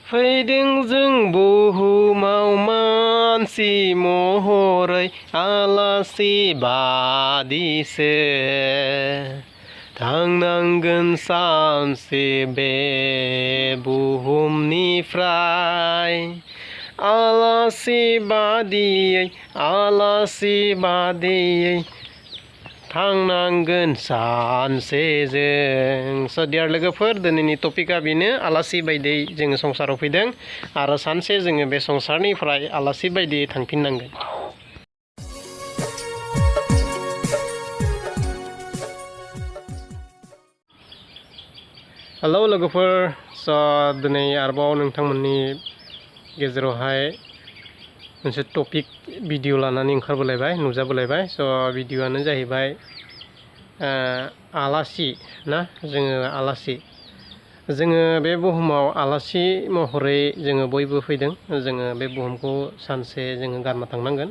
फैदों जों बुहुमाव मानसि महरै आलासि बादिसो थांनांगोन सानसे बे बुहुमनिफ्राय आलासि बादियै थांनांगोन सानसे जों डियार लोगोफोर दिनैनि टपिकआ बेनो आलासि बायदियै जोङो संसाराव फैदों आरो सानसे जोङो बे संसारनिफ्राय आलासि बायदियै थांफिननांगोन। हेलौ लोगोफोर दिनै आरोबाव नोंथांमोननि गेजेरावहाय मोनसे टपिक भिडिअ लानानै ओंखारबोलायबाय नुजाबोलायबाय भिडिअआनो जाहैबाय आलासि ना जोङो बे बुहुमाव आलासि महरै जोङो बयबो फैदों। जोङो बे बुहुमखौ सानसे जोङो गारना थांनांगोन।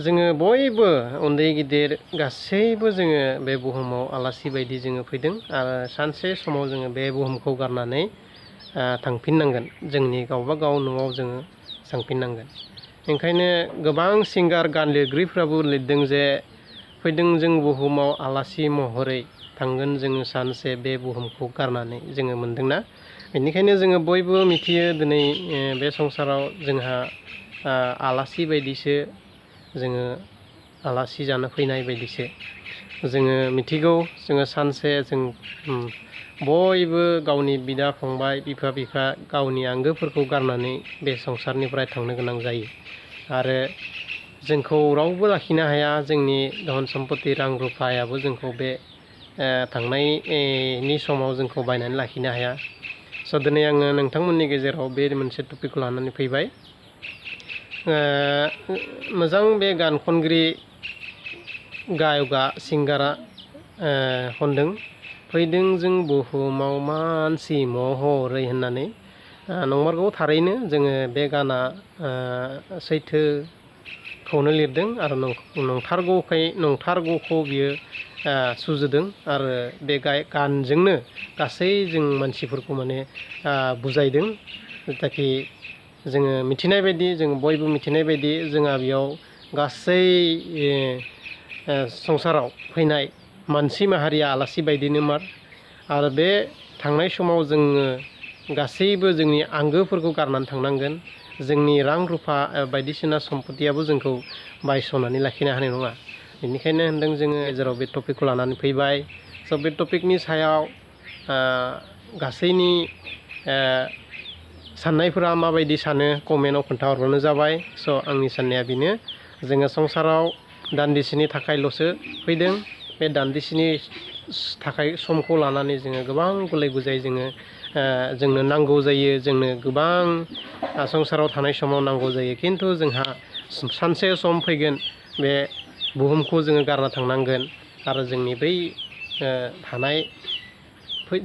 जोङो बयबो उन्दै गिदिर गासैबो जोङो बे बुहुमाव आलासि बायदि जोङो फैदों आरो सानसे समाव जोङो बे बुहुमखौ गारनानै थांफिननांगोन। जोंनि गावबा गाव न'आव जोङो थांफिननांगोन। ओंखायनो गोबां सिंगार गान लिरगिरिफ्राबो लिरदों जे फैदों जों बुहुमाव आलासि महरै थांगोन जोङो सानसे बे बुहुमखौ गारनानै जोङो मोनदोंना। बेनिखायनो जोङो बयबो मिथियो दिनै बे संसाराव जोंहा आलासि बायदिसो जोङो आलासि जानो फैनाय बायदिसो जोङो मिथिगौ। जोङो सानसे जों बयबो गावनि बिदा फंबाय बिफा गावनि आंगोफोरखौ गारनानै बे संसारनिफ्राय थांनो गोनां जायो आरो जोंखौ रावबो लाखिनो हाया। जोंनि धन सम्पति रां रुफायाबो जोंखौ बे थांनायनि समाव जोंखौ बायनानै लाखिनो हाया। दिनै आङो नोंथांमोननि गेजेराव बे मोनसे टपिकखौ लानानै फैबाय। मोजां बे गान खनगिरि गायका सिंगारा खनदों फैदों जों बुहुमाव मानसि महरै होननानै। नंमारगौ थारैनो जोङो बे गाना सैथोखौनो लिरदों आरो नंथारगौखौ बियो सुजुदों आरो बे गानजोंनो गासै जों मानसिफोरखौ माने बुजायदों। जाखि जोङो मिथिनाय बायदि जों बयबो मिथिनाय बायदि जोंहा बेयाव गासै संसाराव फैनाय मानसि माहारिया आलासि बायदिनो मार आरो बे थांनाय समाव जोङो गासैबो जोंनि आंगोफोरखौ गारनानै थांनांगोन। जोंनि रां रुफा बायदिसिना सम्पतियाबो जोंखौ बायस'नानै लाखिनो हानाय नङा। बेनिखायनो होनदों जोङो गेजेराव बे टपिकखौ लानानै फैबाय। बे टपिकनि सायाव गासैनि साननायफोरा माबायदि सानो कमेन्टआव खोन्थाहरबानो जाबाय। आंनि साननाया बेनो जोङो संसाराव दान्दिसेनि थाखायल'सो फैदों। बे दान्दिसेनि थाखाय समखौ लानानै जोङो गोबां गुलाय गुजाय जोंनो नांगौ जायो। जोंनो गोबां संसाराव थानाय समाव नांगौ जायो। खिन्थु जोंहा सानसे सम फैगोन बे बुहुमखौ जोङो गारना थांनांगोन आरो जोंनि बै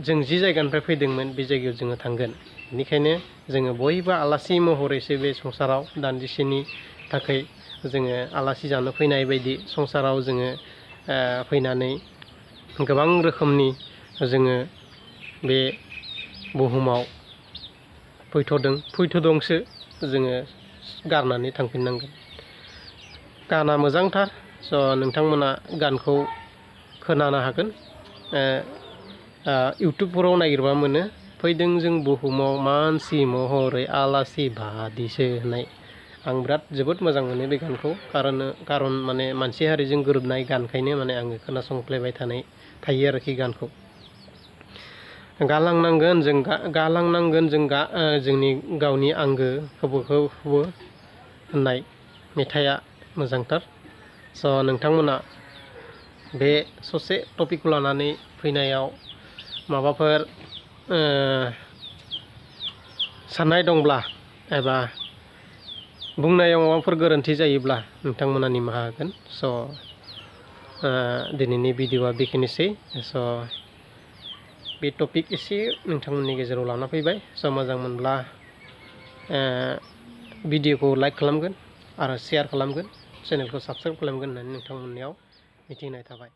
जों जि जायगानिफ्राय फैदोंमोन बे जायगायाव जोङो थांगोन। बेनिखायनो जोङो बयबो आलासि महरैसो बे संसाराव दान्दिसेनि थाखाय जोङो आलासि जानो फैनाय बायदि संसाराव जोङो फैनानै गोबां रोखोमनि जोङो बे बुहुमाव फैथ'दोंसो जोङो गारनानै थांफिननांगोन। गाना मोजांथार। नोंथांमोना गानखौ खोनानो हागोन। इउटुबफोराव नागिरबा मोनो। फैदों जों बुहुमाव मानसि महरै आलासि बादिसो होननाय। आं जोबोद मोजां मोनो बे गानखौ। खारन माने मानसि हारिजों गोरोबनाय गानखायनो माने आङो खोनासंफ्लेबाय थायो आरोखि गानखौ। गालांनांगोन जों जोंनि गावनि आंगोखौबो होननाय मेथाइआ मोजांथार। नोंथांमोना बे ससे टपिकखौ लानानै फैनायाव माबाफोर साननाय दंब्ला एबा बुंनायाव माबाफोर गोरोन्थि जायोब्ला नोंथांमोना निमाहा होगोन। दिनैनि भिडिअआ बेखिनिसै। बे टपिक एसे नोंथांमोननि गेजेराव लाना फैबाय। मोजां मोनब्ला भिडिअखौ लाइक खालामगोन आरो शेयार खालामगोन, चेनेलखौ साबस्क्राइब खालामगोन होननानै नोंथांमोननियाव मिथिहोनाय थाबाय।